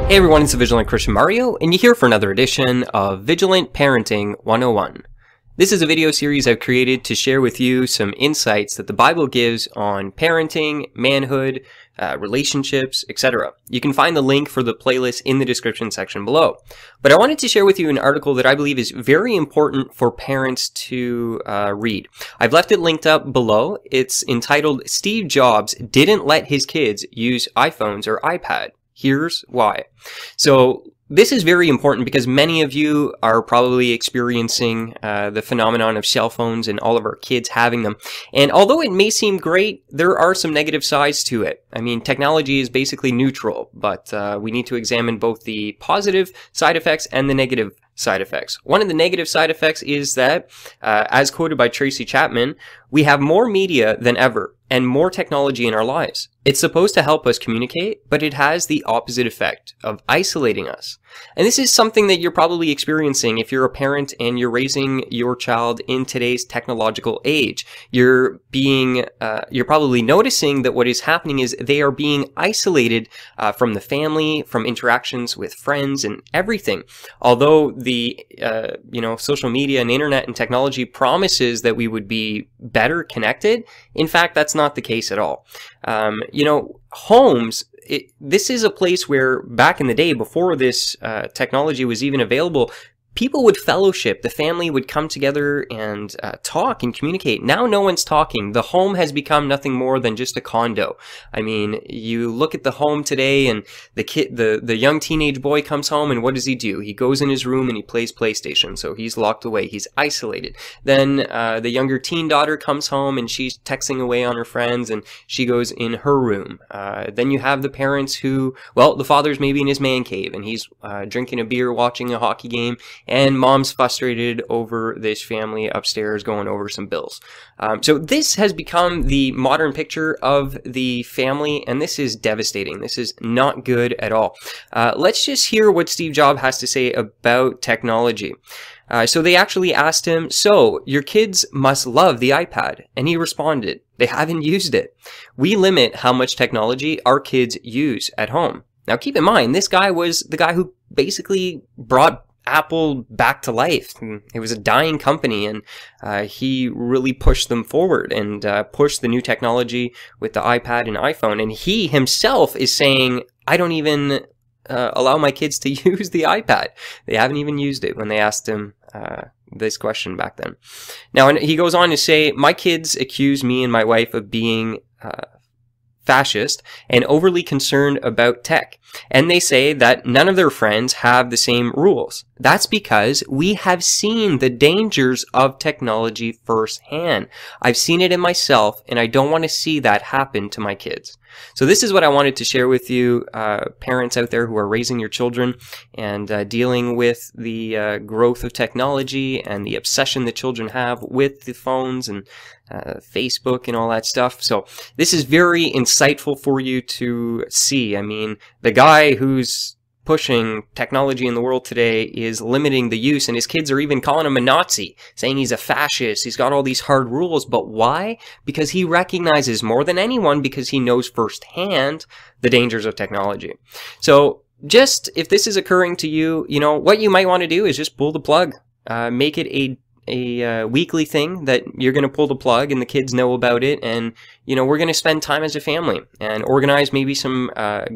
Hey everyone, it's the Vigilant Christian Mario, and you're here for another edition of Vigilant Parenting 101. This is a video series I've created to share with you some insights that the Bible gives on parenting, manhood, relationships, etc. You can find the link for the playlist in the description section below. But I wanted to share with you an article that I believe is very important for parents to read. I've left it linked up below. It's entitled, "Steve Jobs Didn't Let His Kids Use iPhones or iPad. Here's why." So this is very important because many of you are probably experiencing the phenomenon of cell phones and all of our kids having them. And although it may seem great, there are some negative sides to it. I mean, technology is basically neutral, but we need to examine both the positive side effects and the negative side effects. One of the negative side effects is that, as quoted by Tracy Chapman, we have more media than ever and more technology in our lives. It's supposed to help us communicate, but it has the opposite effect of isolating us. And this is something that you're probably experiencing if you're a parent and you're raising your child in today's technological age. You're probably noticing that what is happening is they are being isolated from the family, from interactions with friends and everything. Although the social media and internet and technology promises that we would be better connected, in fact, that's not the case at all. Homes, this is a place where back in the day, before this technology was even available, people would fellowship. The family would come together and talk and communicate. Now no one's talking. The home has become nothing more than just a condo. I mean, you look at the home today and the young teenage boy comes home and what does he do? He goes in his room and he plays PlayStation. So he's locked away. He's isolated. Then the younger teen daughter comes home and she's texting away on her friends and she goes in her room. Then you have the parents who, well, the father's maybe in his man cave and he's drinking a beer, watching a hockey game, and mom's frustrated over this family upstairs going over some bills. So this has become the modern picture of the family, and this is devastating. This is not good at all. Let's just hear what Steve Jobs has to say about technology. So they actually asked him, "So your kids must love the iPad." And he responded, "They haven't used it. We limit how much technology our kids use at home." Now keep in mind, this guy was the guy who basically brought Apple back to life. It was a dying company, and he really pushed them forward and pushed the new technology with the iPad and iPhone. And he himself is saying, "I don't even allow my kids to use the iPad." They haven't even used it when they asked him this question back then. Now, and he goes on to say, "My kids accuse me and my wife of being fascist and overly concerned about tech. And they say that none of their friends have the same rules. That's because we have seen the dangers of technology firsthand. I've seen it in myself, and I don't want to see that happen to my kids." So this is what I wanted to share with you, parents out there who are raising your children and dealing with the growth of technology and the obsession that children have with the phones and Facebook and all that stuff. So this is very insightful for you to see. I mean, the guy who's pushing technology in the world today is limiting the use, and his kids are even calling him a Nazi, saying he's a fascist, he's got all these hard rules. But why? Because he recognizes more than anyone, because he knows firsthand the dangers of technology. So just if this is occurring to you, what you might want to do is just pull the plug. Make it a weekly thing that you're going to pull the plug and the kids know about it, and we're going to spend time as a family and organize maybe some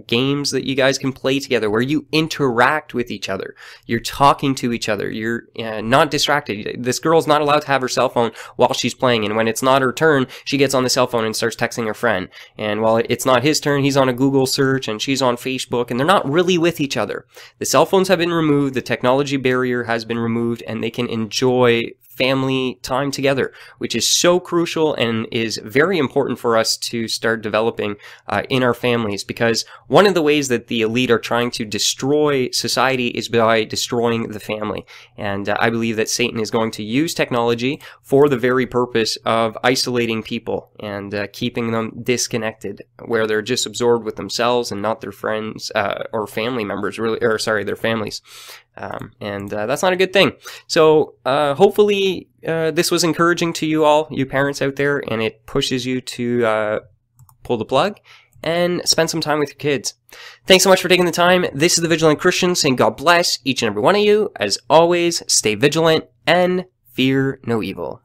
games that you guys can play together where you interact with each other. You're talking to each other. You're not distracted. This girl's not allowed to have her cell phone while she's playing, and when it's not her turn, she gets on the cell phone and starts texting her friend. And while it's not his turn, he's on a Google search and she's on Facebook, and they're not really with each other. The cell phones have been removed, the technology barrier has been removed, and they can enjoy family time together, which is so crucial and is very important for us to start developing in our families, because one of the ways that the elite are trying to destroy society is by destroying the family. And I believe that Satan is going to use technology for the very purpose of isolating people and keeping them disconnected, where they're just absorbed with themselves and not their friends or family members, their families. And that's not a good thing. So hopefully this was encouraging to you all, you parents out there, and it pushes you to pull the plug and spend some time with your kids. Thanks so much for taking the time. This is the Vigilant Christian saying God bless each and every one of you. As always, stay vigilant and fear no evil.